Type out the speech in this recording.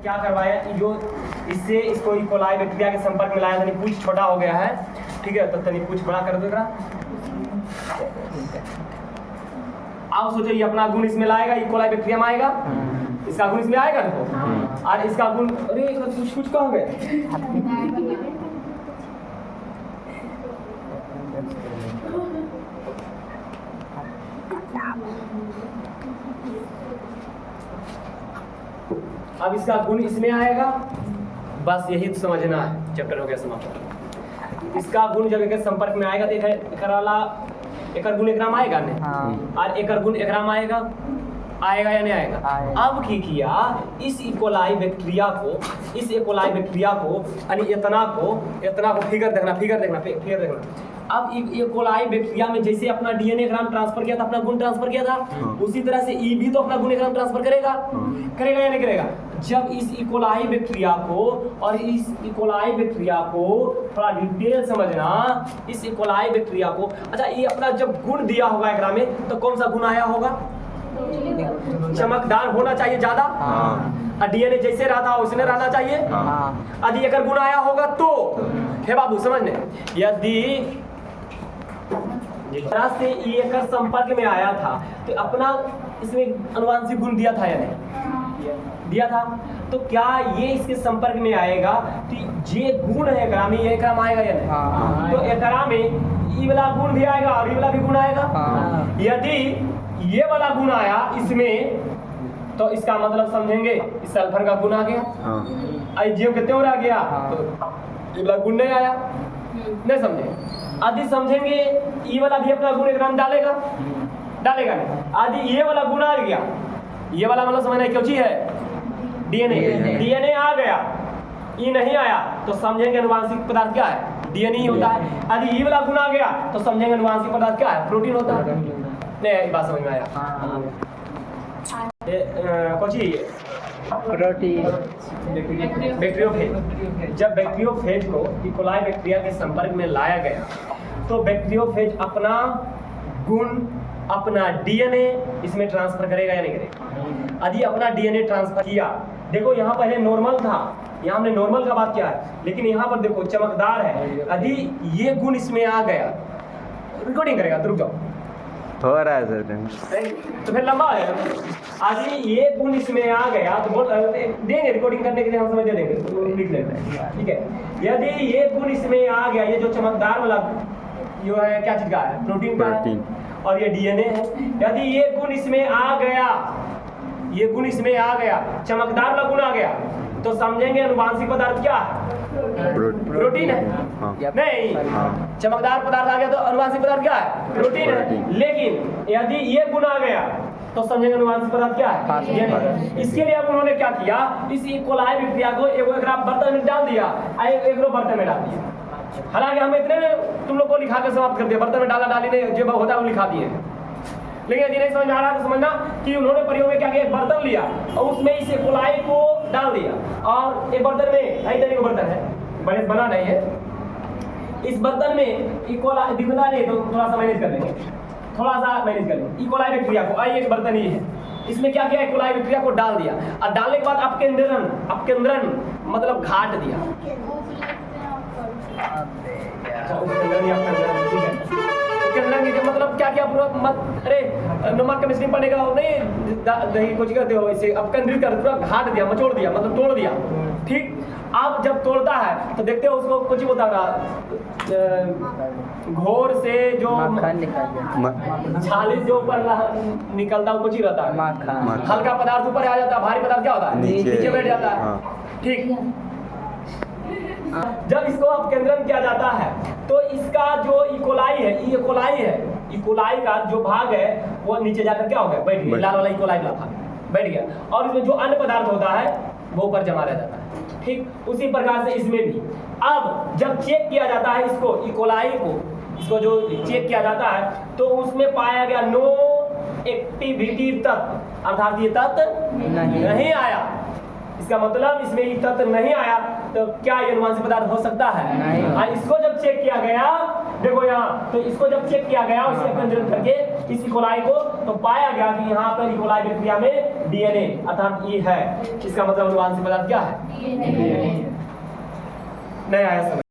क्या करवाया जो इससे इसको इकोलाई बैक्टीरिया के संपर्क में लाया, तनी पूछ छोटा हो गया है, ठीक है, तो तनी पूछ बड़ा कर दो जरा। आप सोचो ये अपना गुण इसमें लाएगा, इकोलाई बैक्टीरिया में आएगा, इसका गुण इसमें आएगा देखो, और इसका गुण अरे कुछ कहाँ गए। अब इसका गुण इसमें आएगा, बस यही तो समझना है, चैप्टर हो गया समाप्त। इसका गुण जब एक संपर्क में आएगा तो एक गुण एकराम आएगा नहीं, और एक गुण एकराम आएगा या नहीं आएगा। अब की किया इस इकोलाई बैक्टीरिया को यानी इतना को फिगर देखना। अब इकोलाई बैक्टीरिया में जैसे अपना डीएनए ग्राम ट्रांसफर किया था, अपना गुण ट्रांसफर किया था, उसी तरह से ई भी तो अपना गुण ग्राम ट्रांसफर करेगा या नहीं करेगा। जब इस इकोलाई बैक्टीरिया को थोड़ा डिटेल समझना, इस इकोलाई बैक्टीरिया को, अच्छा ये अपना जब गुण दिया होगा एकरा में तो कौन सा गुण आया होगा, चमकदार होना चाहिए ज्यादा, और डीएनए जैसे रहता उसने रहना चाहिए। यदि अगर गुण आया होगा तो हे बाबू समझने, यदि तरह से ये एक संपर्क में आया था तो अपना इसमें अनुवांशिक गुण दिया था या नहीं दिया था, तो क्या ये इसके संपर्क में आएगा तो ये गुण है एकरा में, ये एकरा में आएगा या नहीं। तो एकरा में ये वाला गुण भी आएगा और ये वाला भी गुण आएगा। यदि ये वाला गुण आया इसमें तो इसका मतलब समझेंगे इस सल्फर का गुण आ गया, जीव के त्यों रह गया, तो ये वाला गुण नहीं आया, नहीं समझे। आदि समझेंगे ये वाला भी अपना गुण एकराम डालेगा नहीं। आदि ये वाला गुण आ गया, ये वाला मतलब समझना क्यों चीज है, डीएनए आ गया, ये नहीं आया तो समझेंगे अनुवांशिक पदार्थ क्या है, डीएनए होता है। यदि ये वाला गुण आ गया तो समझेंगे अनुवांशिक पदार्थ क्या है, प्रोटीन होता है। नहीं ये बात समझ में आया। बैक्टीरियोफेज, जब बैक्टीरियोफेज को इकोलाई बैक्टीरिया के संपर्क में लाया गया तो बैक्टीरियोफेज अपना गुण, अपना डीएनए इसमें ट्रांसफर करेगा या नहीं करेगा। यदि अपना डीएनए ट्रांसफर किया, देखो यहाँ पहले नॉर्मल था, यहाँ हमने नॉर्मल का बात किया है, लेकिन यहाँ पर देखो चमकदार है। यदि ये गुण इसमें आ गया, रिकॉर्डिंग करेगा तो रुक जाओ, हो रहा है सर, तो फिर लंबा है। यदि ये गुण इसमें आ गया तो बोल देंगे, रिकॉर्डिंग करने के लिए हम समझ देंगे, तो लिख लेते हैं, ठीक है। यदि ये गुण इसमें आ गया, ये जो चमकदार वाला जो है क्या चीज का है, प्रोटीन का है, और ये डीएनए है। यदि ये गुण इसमें आ गया, ये गुण इसमें आ गया, चमकदार वाला गुण आ गया, तो समझेंगे अनुवांशिक पदार्थ क्या है, प्रोटीन है। नहीं, चमकदार पदार्थ आ गया तो अनुवांशिक पदार्थ क्या है, प्रोटीन है। लेकिन यदि ये गुण आ गया तो समझेंगे अनुवांशिक पदार्थ क्या है। इसके लिए अब उन्होंने क्या किया, इस इकोलाई बैक्टीरिया को एक बर्तन में डाल दिया, एक बर्तन में डाल दिया। हालांकि हम इतने तुम लोग को लिखा के समाप्त कर दिया, बर्तन में डाला डाली ने जो होता है वो लिखा दिए, लेकिन यदि नहीं समझ आ रहा तो समझना कि उन्होंने प्रयोग में क्या किया, एक बर्तन लिया और उसमें इस इकोलाई को डाल दिया, और एक बर्तन में नई तरीके का बर्तन है, बड़े बना नहीं है, इस बर्तन में इकोलाई दिखना नहीं तो थोड़ा सा मैनेज कर लेंगे, इकोलाई बैक्टीरिया को, एक बर्तन ही है, इसमें क्या किया, इकोलाई बैक्टीरिया को डाल दिया, और डालने के बाद अपकेंद्रन मतलब घाट दिया। मतलब क्या क्या पूरा अरे नमक केमिस्ट्री पढ़ने का नहीं, दही कुछ करते हो इसे अपकेंद्रित कर, पूरा घाट दिया, मचोड़ दिया, मतलब तोड़ दिया, ठीक। अब जब तोड़ता है तो देखते हो उसको कुछ होता है, घोर से जो छाली जो ऊपर निकलता है कुछ ही रहता है, हल्का पदार्थ ऊपर आ जाता है, भारी पदार्थ क्या होता है नीचे बैठ जाता है, ठीक। जब इसको अपकेंद्रन किया जाता है तो इसका जो इकोलाई का जो भाग है वो नीचे जाकर क्या हो गया, बैठ गया, लाल वाला इकोलाई वाला भाग बैठ गया, और इसमें जो अन्य पदार्थ होता है वो ऊपर जमा रह जाता है, ठीक। उसी प्रकार से इसमें भी अब जब चेक किया जाता है इसको, इकोलाई को, इसको जो चेक किया जाता है तो उसमें पाया गया नो एक्टिविटी तत्व, अर्थात ये तत्व नहीं आया। इसका मतलब इसमें ये तत्व नहीं आया तो क्या ये अनुवांशिक पदार्थ हो सकता है, नहीं। इसको जब चेक किया गया, देखो यहाँ, तो इसको जब चेक किया गया उसे अपकेंद्रित करके इस इकोलाई को तो पाया गया कि यहाँ पर इकोलाई प्रक्रिया में डीएनए अर्थात ये है, इसका मतलब अनुवांशिक पदार्थ क्या है? नहीं आया समझ।